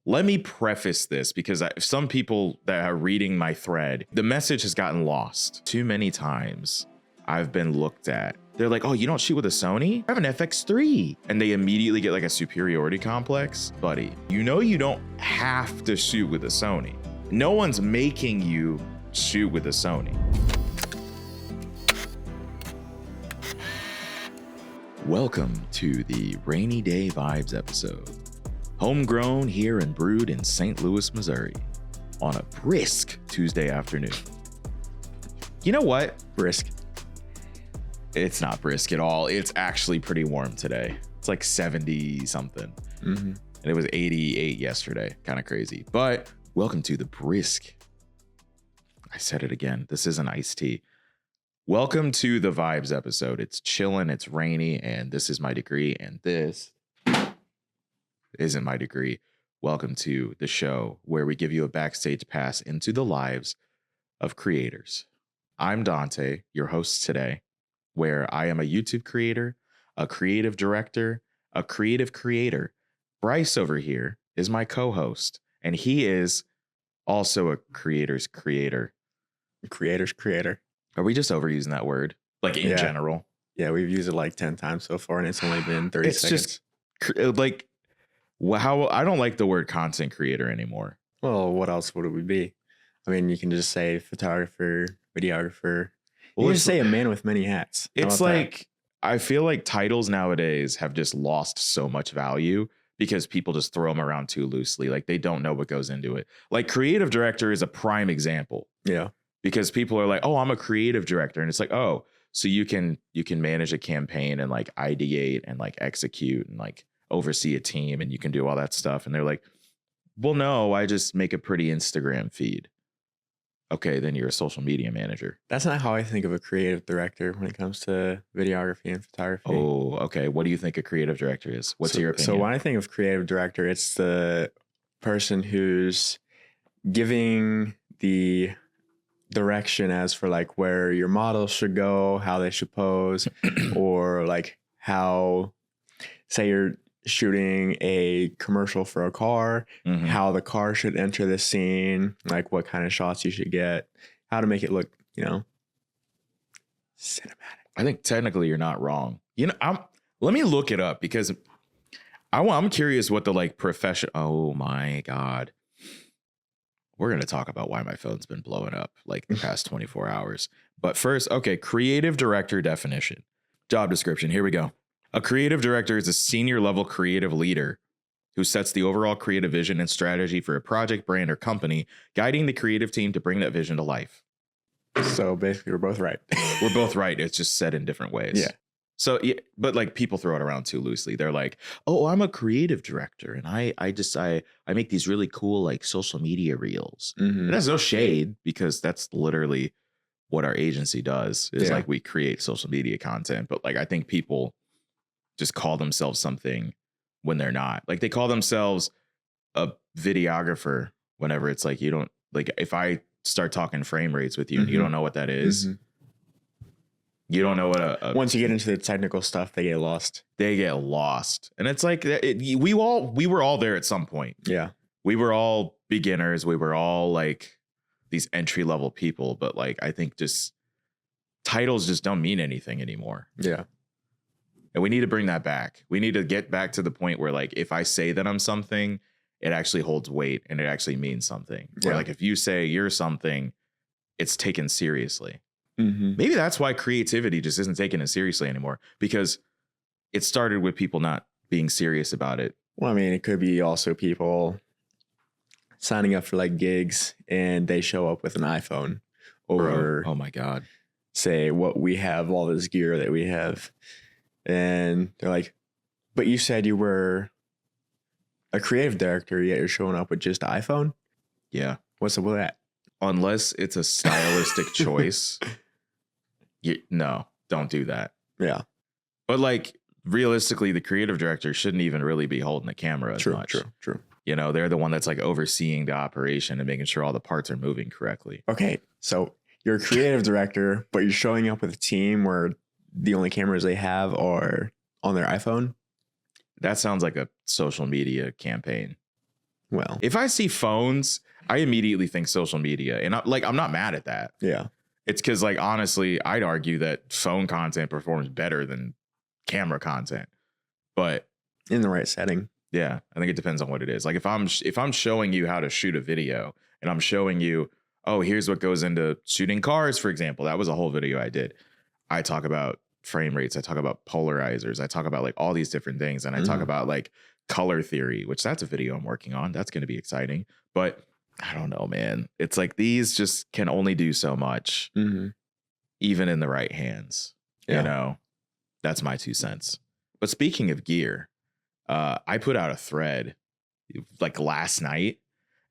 let me preface this because some people that are reading my thread, the message has gotten lost. Too many times I've been looked at. They're like, oh, you don't shoot with a Sony? I have an FX3. And they immediately get like a superiority complex. Buddy, you know you don't have to shoot with a Sony. No one's making you shoot with a Sony. Welcome to the Rainy Day Vibes episode. Homegrown here and brewed in St. Louis, Missouri on a brisk Tuesday afternoon. You know what? Brisk. It's not brisk at all. It's actually pretty warm today. It's like 70 something. And it was 88 yesterday. Kind of crazy. But welcome to the brisk. I said it again. This isn't iced tea. Welcome to the Vibes episode. It's chilling, it's rainy, and this is my degree, and this isn't my degree. Welcome to the show where we give you a backstage pass into the lives of creators. I'm Dante, your host today, where I am a YouTube creator, a creative director, a creative creator. Bryce over here is my co-host, and he is also a creator's creator. Creator's creator. Are we just overusing that word? Like in general? Yeah, we've used it like 10 times so far, and it's only been 30 seconds. Just like, how I don't like the word content creator anymore. Well, what else would it be? I mean, you can just say photographer, videographer. Well, you can say a man with many hats. It's like, I feel like titles nowadays have just lost so much value because people just throw them around too loosely. Like they don't know what goes into it. Like creative director is a prime example. Yeah. Because people are like, oh, I'm a creative director. And it's like, oh, so you can manage a campaign and like ideate and like execute and like oversee a team and you can do all that stuff. And they're like, well, no, I just make a pretty Instagram feed. Okay, then you're a social media manager. That's not how I think of a creative director when it comes to videography and photography. Oh, okay. What do you think a creative director is? What's your opinion? So when I think of creative director, it's the person who's giving the direction as for like where your models should go, how they should pose, or like how, say you're shooting a commercial for a car, how the car should enter the scene, like what kind of shots you should get, how to make it look, cinematic. I think technically you're not wrong. Let me look it up because I'm curious what the like profession. Oh my God. We're going to talk about why my phone's been blowing up like the past 24 hours. But first, okay, creative director definition. Job description. Here we go. A creative director is a senior level creative leader who sets the overall creative vision and strategy for a project, brand, or company, guiding the creative team to bring that vision to life. So basically, we're both right. We're both right. It's just said in different ways. Yeah. So, yeah, but like people throw it around too loosely. They're like, oh, I'm a creative director. And I make these really cool like social media reels. And that's no shade because that's literally what our agency does is like we create social media content. But like, I think people just call themselves something when they're not. Like they call themselves a videographer whenever it's like, you don't like, if I start talking frame rates with you and you don't know what that is, you don't know what once you get into the technical stuff, they get lost. And it's like, we were all there at some point. Yeah. We were all beginners. We were all like these entry level people. But like, I think just titles just don't mean anything anymore. Yeah. And we need to bring that back. We need to get back to the point where like, if I say that I'm something, it actually holds weight and it actually means something. Yeah. Where like, if you say you're something, it's taken seriously. Maybe that's why creativity just isn't taken as seriously anymore, because it started with people not being serious about it. Well, I mean, it could be also people signing up for like gigs and they show up with an iPhone or oh my God, say what we have, all this gear that we have. And they're like, but you said you were a creative director, yet you're showing up with just an iPhone? Yeah. What's up with that? Unless it's a stylistic choice. No, don't do that. Yeah. But like realistically, the creative director shouldn't even really be holding the camera as much. True. They're the one that's like overseeing the operation and making sure all the parts are moving correctly. Okay. So you're a creative director, but you're showing up with a team where the only cameras they have are on their iPhone. That sounds like a social media campaign. Well, If I see phones, I immediately think social media. And I'm not mad at that. yeah. It's because, like, honestly, I'd argue that phone content performs better than camera content. But In the right setting. yeah, I think it depends on what it is. Like if I'm showing you how to shoot a video and I'm showing you, oh, here's what goes into shooting cars, for example. That was a whole video I did. I talk about frame rates. I talk about polarizers. I talk about like all these different things. And I talk about like color theory, which that's a video I'm working on. That's going to be exciting. But I don't know, man. It's like these just can only do so much, even in the right hands. Yeah. You know, that's my 2 cents. But speaking of gear, I put out a thread like last night,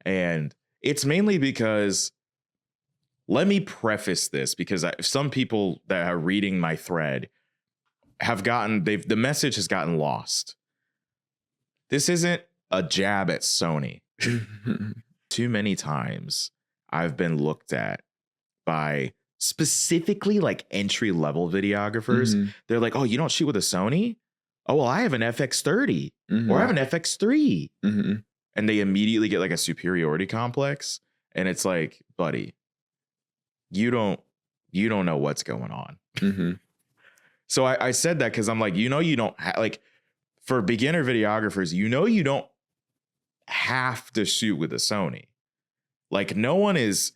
and it's mainly because, let me preface this, because some people that are reading my thread have the message has gotten lost. This isn't a jab at Sony. Too many times I've been looked at by specifically like entry level videographers. They're like, oh, you don't shoot with a Sony? Oh, well, I have an FX30 or I have an FX3. And they immediately get like a superiority complex. And it's like, buddy, you don't know what's going on. So I said that because I'm like, you don't like, for beginner videographers, you don't have to shoot with a Sony. Like no one's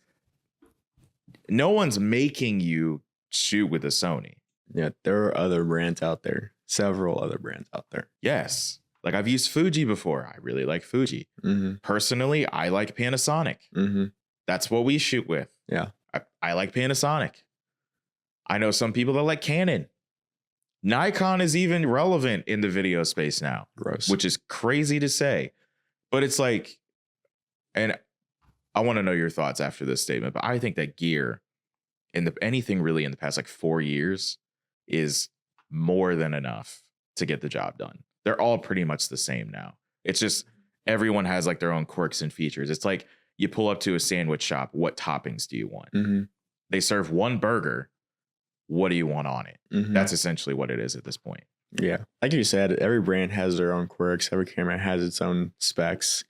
making you shoot with a Sony. Yeah, there are other brands out there. Several other brands out there. Yes. Like I've used Fuji before. I really like Fuji. Personally, I like Panasonic. That's what we shoot with. Yeah. I like Panasonic. I know some people that like Canon. Nikon is even relevant in the video space now. Gross. Which is crazy to say. But it's like, and I want to know your thoughts after this statement, but I think that gear anything really in the past like 4 years is more than enough to get the job done. They're all pretty much the same now. It's just everyone has like their own quirks and features. It's like you pull up to a sandwich shop. What toppings do you want? They serve one burger. What do you want on it? That's essentially what it is at this point. Yeah. Like you said, every brand has their own quirks. Every camera has its own specs.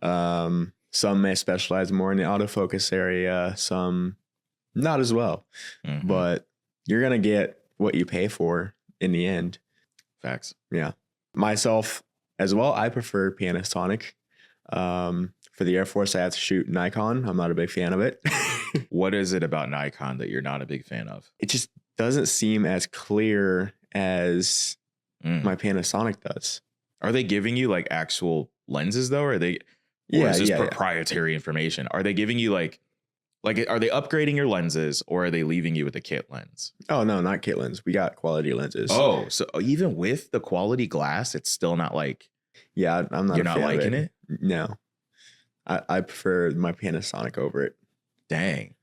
Some may specialize more in the autofocus area. Some not as well. But you're going to get what you pay for in the end. Facts. Yeah. Myself as well, I prefer Panasonic. For the Air Force, I have to shoot Nikon. I'm not a big fan of it. What is it about Nikon that you're not a big fan of? It just doesn't seem as clear as my Panasonic does. Are they giving you like actual lenses though? Or is this proprietary information? Are they giving you like are they upgrading your lenses or are they leaving you with a kit lens? Oh, no, not kit lens. We got quality lenses. Oh, so even with the quality glass, it's still not like. Yeah, I'm not. You're not liking it? No, I prefer my Panasonic over it. Dang.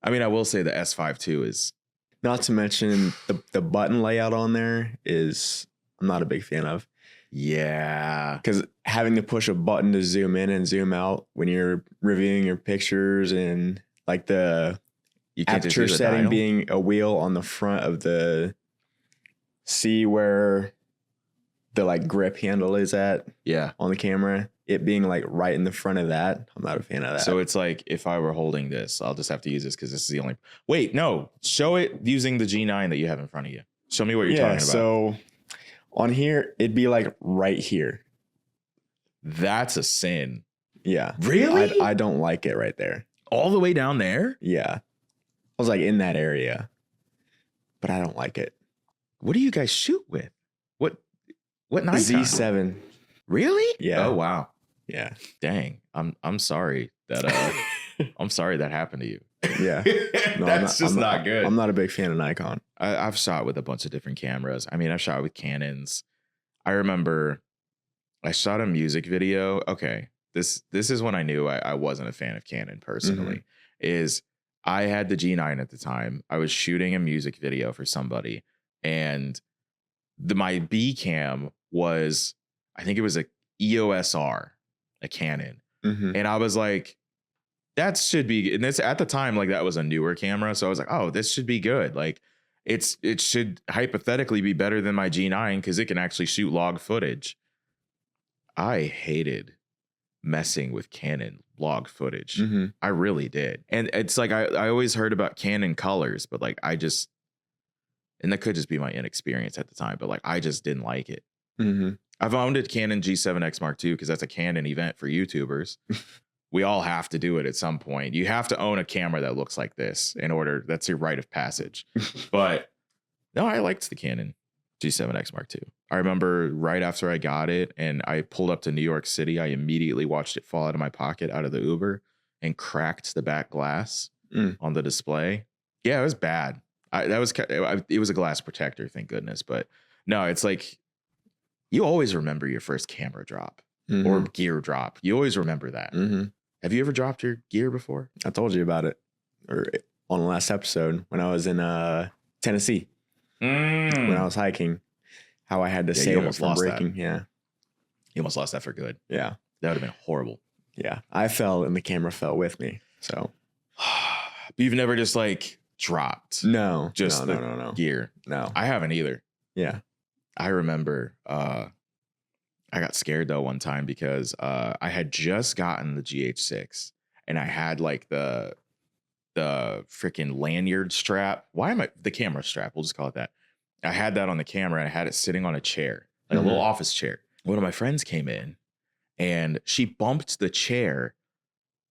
I mean, I will say the S5 II is. Not to mention the button layout on there is I'm not a big fan of. Yeah. Because having to push a button to zoom in and zoom out when you're reviewing your pictures and like the aperture setting dial? Being a wheel on the front of the see where the like grip handle is at on the camera, it being like right in the front of that, I'm not a fan of that. So it's like if I were holding this, I'll just have to use this because this is the only. Wait, no, show it using the G9 that you have in front of you. Show me what you're talking about. So on here, it'd be like right here. That's a sin. Yeah. Really? I don't like it right there. All the way down there? Yeah. I was like in that area, but I don't like it. What do you guys shoot with? What Nikon? Z7. Really? Yeah. Oh, wow. Yeah. Dang. I'm sorry that I'm sorry that happened to you. Yeah. No, That's not good. I'm not a big fan of Nikon. I've shot with a bunch of different cameras. I mean, I've shot with Canons. I remember I shot a music video. Okay. This is when I knew I wasn't a fan of Canon personally. Is I had the G9 at the time. I was shooting a music video for somebody, and my B cam was, I think it was a EOS R, a Canon. And I was like, that should be, and this at the time, like that was a newer camera. So I was like, oh, this should be good. Like it should hypothetically be better than my G9 because it can actually shoot log footage. I hated messing with Canon log footage. I really did. And it's like I always heard about Canon colors, but like I just, and that could just be my inexperience at the time, but like I just didn't like it. I've owned a Canon G7X Mark II because that's a Canon event for YouTubers. We all have to do it at some point. You have to own a camera that looks like this in order. That's your rite of passage. But no, I liked the Canon G7X Mark II. I remember right after I got it and I pulled up to New York City, I immediately watched it fall out of my pocket out of the Uber and cracked the back glass on the display. Yeah, it was bad. It was a glass protector, thank goodness. But no, it's like you always remember your first camera drop or gear drop. You always remember that. Have you ever dropped your gear before? I told you about it or on the last episode when I was in Tennessee. When I was hiking, how I had to save it from breaking. Yeah. You almost lost that for good. Yeah. That would have been horrible. Yeah. I fell and the camera fell with me. So. But you've never just like dropped. No. Just no. Gear. No. I haven't either. Yeah. I remember I got scared though one time because I had just gotten the GH6 and I had like the freaking lanyard strap. The camera strap? We'll just call it that. I had that on the camera and I had it sitting on a chair, like a little office chair. One of my friends came in and she bumped the chair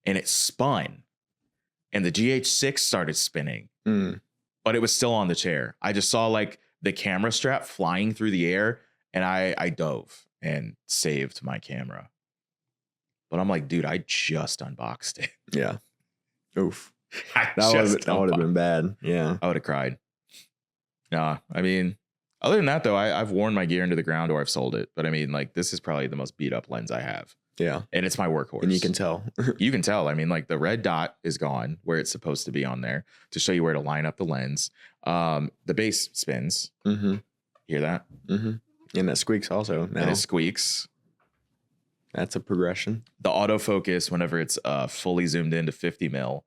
and it spun and the GH6 started spinning, but it was still on the chair. I just saw like the camera strap flying through the air and I dove and saved my camera. But I'm like, dude, I just unboxed it. Yeah. Oof. That would have been bad. Yeah. I would have cried. Nah, I mean, other than that, though, I've worn my gear into the ground or I've sold it. But I mean, like, this is probably the most beat up lens I have. Yeah. And it's my workhorse. And you can tell. You can tell. I mean, like, the red dot is gone where it's supposed to be on there to show you where to line up the lens. The base spins. Hear that? And that squeaks also. Now. And it squeaks. That's a progression. The autofocus, whenever it's fully zoomed into 50 mil,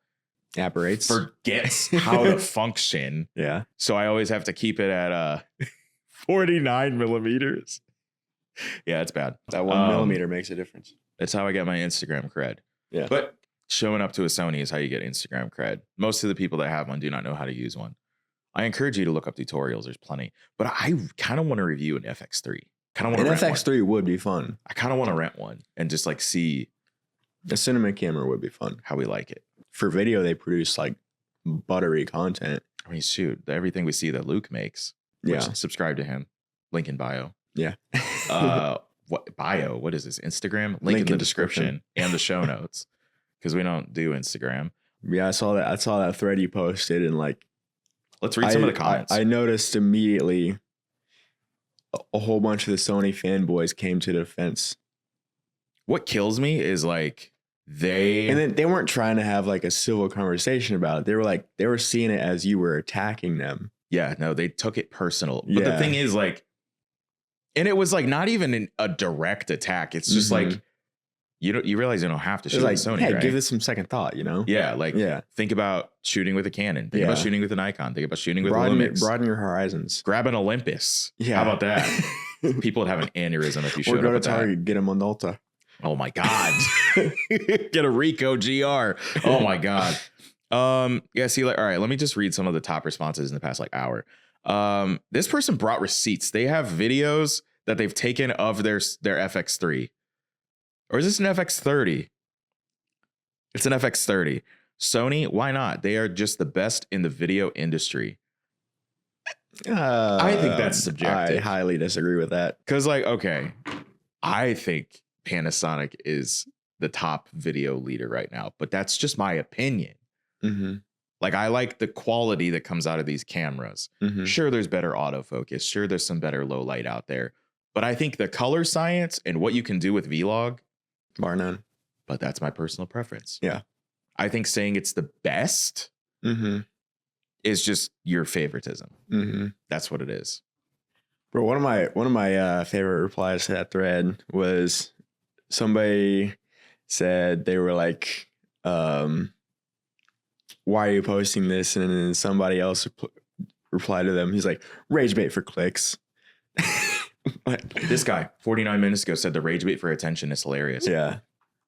apparates, forgets how to function. Yeah. So I always have to keep it at 49 millimeters. Yeah, it's bad. That 1 millimeter makes a difference. That's how I get my Instagram cred. Yeah. But showing up to a Sony is how you get Instagram cred. Most of the people that have one do not know how to use one. I encourage you to look up tutorials. There's plenty. But I kind of want to review an FX3. An FX3 would be fun. I kind of want to rent one and just like see. A cinema camera would be fun. How we like it. For video, they produce like buttery content. I mean, shoot, everything we see that Luke makes. Yeah. Subscribe to him. Link in bio. Yeah. What bio? What is this? Instagram? Link in the description and the show notes. Because we don't do Instagram. Yeah, I saw that thread you posted and like. Let's read some of the comments. I noticed immediately a whole bunch of the Sony fanboys came to the defense. What kills me is like and then they weren't trying to have like a civil conversation about it. They were seeing it as you were attacking them. Yeah, no, they took it personal. But the thing is like, and it was like not even a direct attack. It's just like you realize you don't have to shoot with Sony. Hey, right? give this some second thought, you know? Yeah, think about shooting with a Canon. Think about shooting with a Nikon. Think about shooting with a Lumix. Broaden your horizons. Grab an Olympus. Yeah. How about that? People would have an aneurysm if you showed up. Or go to Target, get a Minolta. Oh my God. Get a Ricoh GR. Oh my God. Yeah, see, like, all right, let me just read some of the top responses in the past like hour. This person brought receipts. They have videos that they've taken of their FX3. Or is this an FX30? It's an FX30. Sony, why not? They are just the best in the video industry. I think that's subjective. I highly disagree with that. Because, like, okay, I think Panasonic is the top video leader right now, but that's just my opinion. Like, I like the quality that comes out of these cameras. Sure, there's better autofocus. Sure, there's some better low light out there. But I think the color science and what you can do with Vlog, bar none. But that's my personal preference. Yeah. I think saying it's the best is just your favoritism. That's what it is. Bro, one of my favorite replies to that thread was somebody said they were like, why are you posting this? And then somebody else replied to them. He's like, rage bait for clicks. This guy 49 minutes ago said the rage bait for attention is hilarious. Yeah.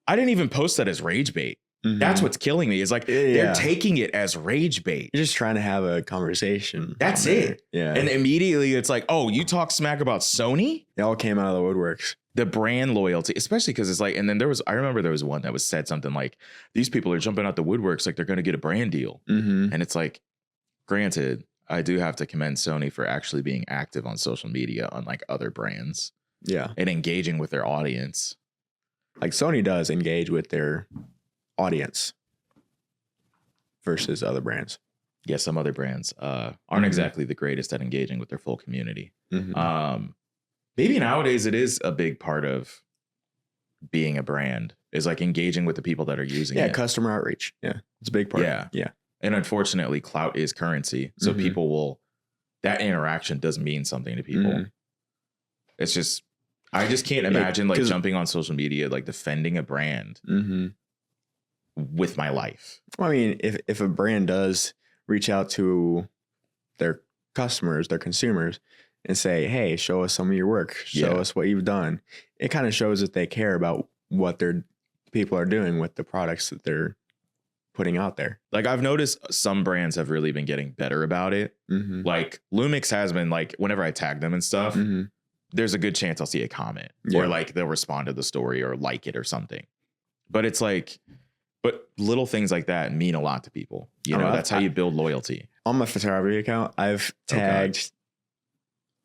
I didn't even post that as rage bait. Mhm. That's what's killing me. Is like they're taking it as rage bait. You're just trying to have a conversation. That's it. Yeah. And immediately it's like, oh, you talk smack about Sony? They all came out of the woodworks. The brand loyalty, especially because it's like, and then I remember there was one that was said something like, these people are jumping out the woodworks like they're going to get a brand deal. Mm-hmm. And it's like, granted, I do have to commend Sony for actually being active on social media, unlike other brands. Yeah. And engaging with their audience. Like Sony does engage with their audience versus other brands. Yeah, some other brands aren't exactly the greatest at engaging with their full community. Mm-hmm. Maybe nowadays it is a big part of being a brand is like engaging with the people that are using it. Yeah, customer outreach. Yeah, it's a big part. Yeah. And unfortunately, clout is currency. So people that interaction does mean something to people. It's just, I just can't imagine like jumping on social media, like defending a brand with my life. Well, I mean, if a brand does reach out to their customers, their consumers, and say, hey, show us some of your work, show us what you've done, it kind of shows that they care about what their people are doing with the products that they're putting out there. Like I've noticed some brands have really been getting better about it. Like Lumix has been like, whenever I tag them and stuff, there's a good chance I'll see a comment or like they'll respond to the story or like it or something. But it's like, but little things like that mean a lot to people. You know, that's how you build loyalty. On my photography account, I've tagged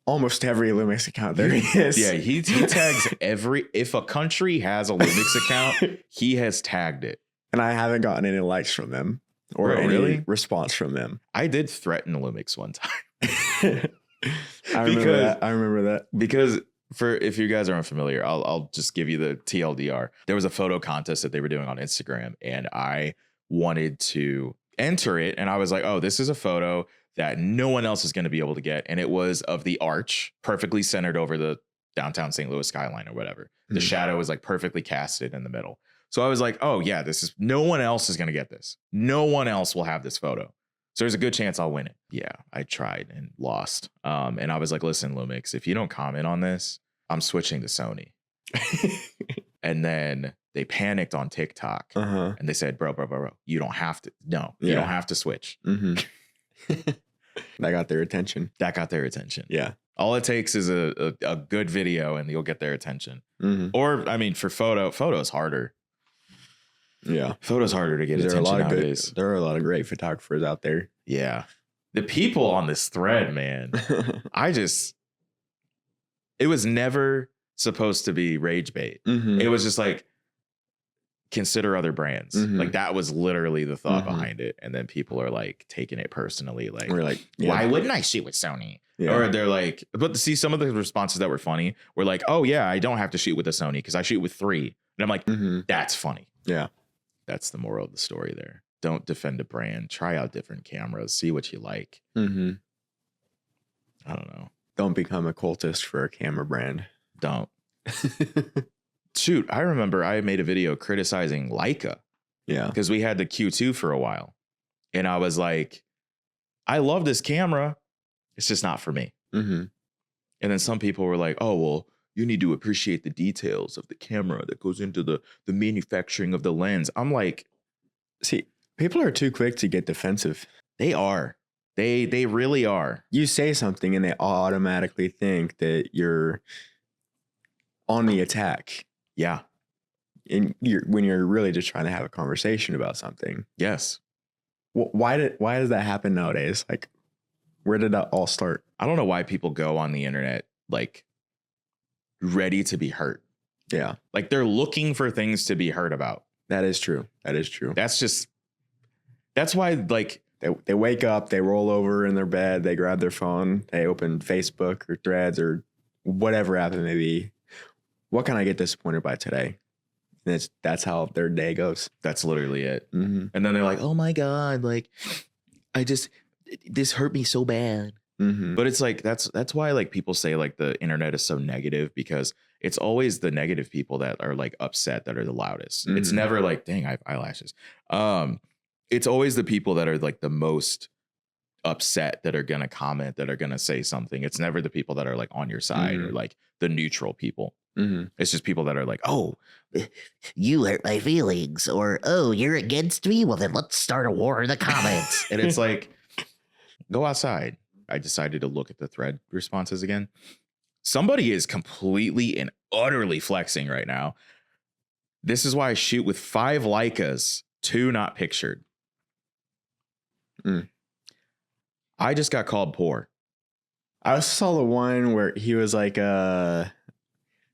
almost every Lumix account there is. Yeah, he tags if a country has a Lumix account, he has tagged it. And I haven't gotten any likes from them or any response from them. I did threaten Lumix one time. I remember that. Because if you guys are unfamiliar, I'll just give you the TLDR. There was a photo contest that they were doing on Instagram, and I wanted to enter it. And I was like, oh, this is a photo that no one else is going to be able to get. And it was of the arch perfectly centered over the downtown St. Louis skyline or whatever. The shadow was like perfectly casted in the middle. So I was like, oh yeah, no one else is going to get this. No one else will have this photo. So there's a good chance I'll win it. Yeah, I tried and lost. And I was like, listen, Lumix, if you don't comment on this, I'm switching to Sony. And then they panicked on TikTok and they said, bro, you don't have to. No, you don't have to switch. That got their attention. Yeah. All it takes is a good video and you'll get their attention. Or, I mean, for photo's harder. Yeah. Photo's harder to get attention nowadays. There are a lot of great photographers out there. Yeah. The people on this thread, man, it was never supposed to be rage bait. It was just like, consider other brands. Like that was literally the thought behind it. And then people are like taking it personally. Like, we're like, why wouldn't I shoot with Sony? Yeah. Or they're like, but see, some of the responses that were funny were like, oh yeah, I don't have to shoot with a Sony because I shoot with 3. And I'm like, that's funny. Yeah. That's the moral of the story there. Don't defend a brand. Try out different cameras. See what you like. I don't know. Don't become a cultist for a camera brand. Don't. Shoot, I remember I made a video criticizing Leica. Yeah. Because we had the Q2 for a while. And I was like, I love this camera. It's just not for me. And then some people were like, oh, well, you need to appreciate the details of the camera that goes into the manufacturing of the lens. I'm like, see, people are too quick to get defensive. They are. They really are. You say something and they automatically think that you're on the attack. Yeah. And when you're really just trying to have a conversation about something. Yes. Why does that happen nowadays? Like, where did that all start? I don't know why people go on the internet like ready to be hurt. Yeah. Like they're looking for things to be hurt about. That is true. That's why like they wake up, they roll over in their bed, they grab their phone, they open Facebook or Threads or whatever app it may be. What can I get disappointed by today? And that's how their day goes. That's literally it. And then they're like, oh my God, like this hurt me so bad. But it's like, that's why like people say like the internet is so negative, because it's always the negative people that are like upset that are the loudest. It's never like, dang, I have eyelashes. It's always the people that are like the most upset that are going to comment, that are going to say something. It's never the people that are like on your side or like the neutral people. It's just people that are like, oh, You hurt my feelings, or oh, you're against me. Well, then let's start a war in the comments. and it's like, go outside. I decided to look at the thread responses again. Somebody is completely and utterly flexing right now. This is why I shoot with 5 Leicas, 2 not pictured. I just got called poor. I also saw the one where he was like,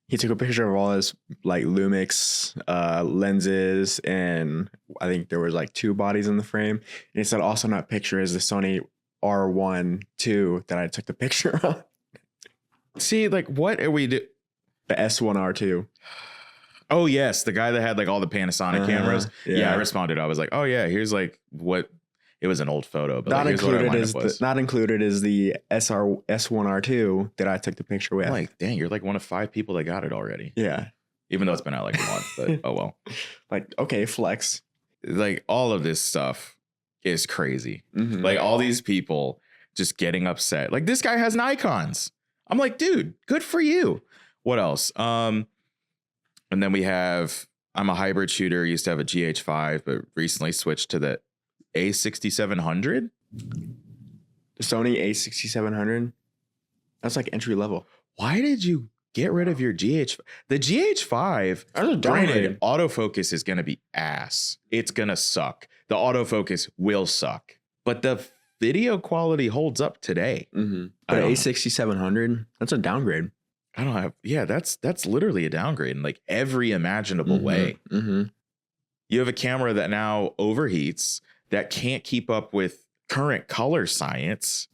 he took a picture of all his like Lumix lenses, and I think there was like 2 bodies in the frame. And he said also not picture is the Sony R1 II that I took the picture of. See, like, what are we doing? The S1R2. Oh, yes. The guy that had like all the Panasonic cameras. Yeah, I responded. I was like, oh, yeah, here's like what it was, an old photo. But Not like, included is the S1R2 that I took the picture with. I'm like, dang, you're like one of 5 people that got it already. Yeah. Even though it's been out like a month, but oh well. Like, okay, flex. Like all of this stuff is crazy. Like all these people just getting upset. Like this guy has Nikons. I'm like, dude, good for you. What else? And then we have, I'm a hybrid shooter. Used to have a GH5, but recently switched to the A6700. The Sony A6700. That's like entry level. Why did you get rid of your GH? The GH5, granted, autofocus is going to be ass. It's going to suck. The autofocus will suck. But the video quality holds up today. But A6700, that's a downgrade. I don't have, yeah, that's literally a downgrade in like every imaginable way. You have a camera that now overheats, that can't keep up with current color science.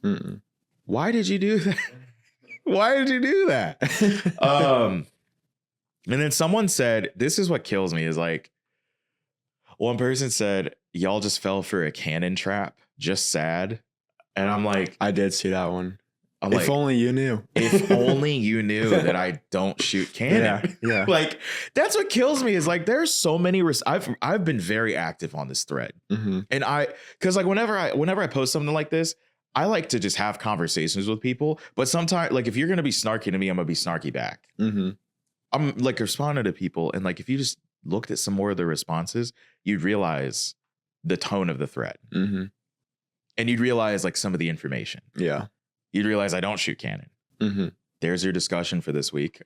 Why did you do that? Why did you do that? And then someone said, this is what kills me, is like, one person said, y'all just fell for a Canon trap, just sad. And I'm like, I did see that one. I'm if only you knew. If only you knew that I don't shoot Canon. Yeah. Like, that's what kills me, is like, there's so many, I've been very active on this thread. And cause like whenever I post something like this, I like to just have conversations with people, but sometimes like, if you're going to be snarky to me, I'm gonna be snarky back. I'm like responding to people. And like, if you just looked at some more of the responses, you'd realize the tone of the thread. And you'd realize like some of the information. Yeah. You'd realize I don't shoot Canon. There's your discussion for this week.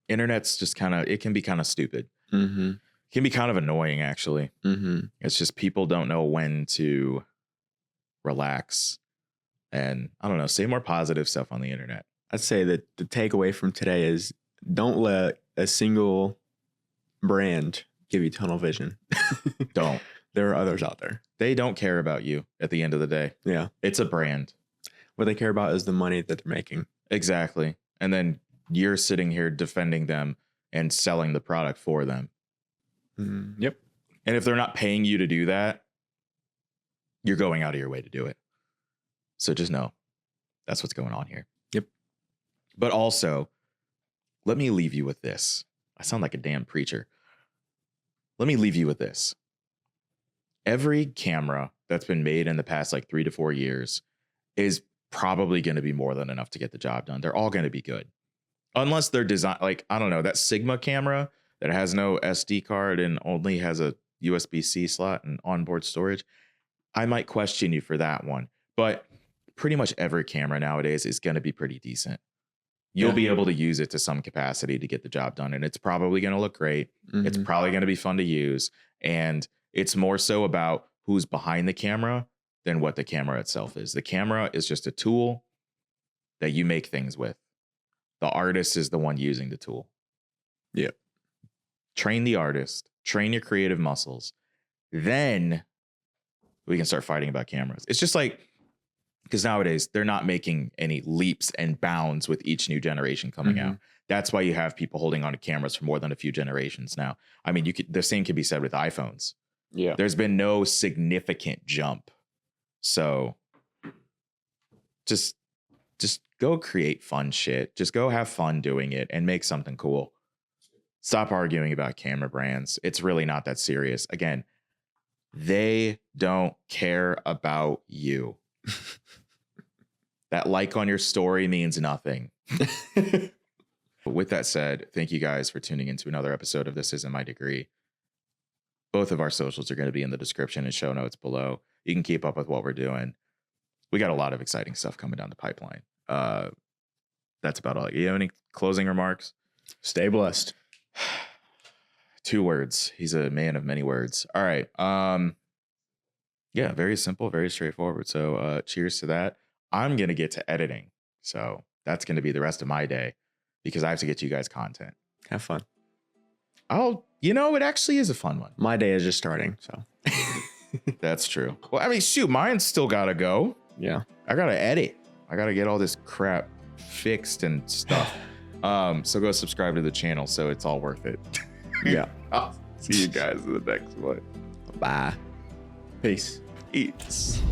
Internet's just it can be kind of stupid. It can be kind of annoying, actually. It's just people don't know when to relax and, I don't know, say more positive stuff on the internet. I'd say that the takeaway from today is don't let a single brand give you tunnel vision. Don't. There are others out there. They don't care about you at the end of the day. Yeah. It's a brand. What they care about is the money that they're making. Exactly. And then you're sitting here defending them and selling the product for them. Yep. And if they're not paying you to do that, you're going out of your way to do it. So just know that's what's going on here. Yep. But also, let me leave you with this. I sound like a damn preacher. Let me leave you with this. Every camera that's been made in the past like 3 to 4 years is probably going to be more than enough to get the job done. They're all going to be good. Unless they're designed, like, I don't know, that Sigma camera that has no SD card and only has a USB-C slot and onboard storage. I might question you for that one. But pretty much every camera nowadays is going to be pretty decent. You'll be able to use it to some capacity to get the job done. And it's probably going to look great. It's probably going to be fun to use. And it's more so about who's behind the camera than what the camera itself is. The camera is just a tool that you make things with. The artist is the one using the tool. Yeah. Train the artist, train your creative muscles. Then we can start fighting about cameras. It's just like, because nowadays they're not making any leaps and bounds with each new generation coming out. That's why you have people holding on to cameras for more than a few generations now. I mean, the same can be said with iPhones. Yeah. There's been no significant jump. So just go create fun shit. Just go have fun doing it and make something cool. Stop arguing about camera brands. It's really not that serious. Again, they don't care about you. That like on your story means nothing. But with that said, thank you guys for tuning into another episode of This Isn't My Degree. Both of our socials are going to be in the description and show notes below. You can keep up with what we're doing. We got a lot of exciting stuff coming down the pipeline. That's about all. You have any closing remarks? Stay blessed. 2 words. He's a man of many words. All right. Yeah, very simple, very straightforward. So cheers to that. I'm going to get to editing. So that's going to be the rest of my day because I have to get you guys content. Have fun. It actually is a fun one. My day is just starting, so. That's true. Well, I mean, shoot, mine's still got to go. Yeah. I got to edit. I got to get all this crap fixed and stuff. So go subscribe to the channel so it's all worth it. Yeah. I'll see you guys in the next one. Bye. Peace. Peace.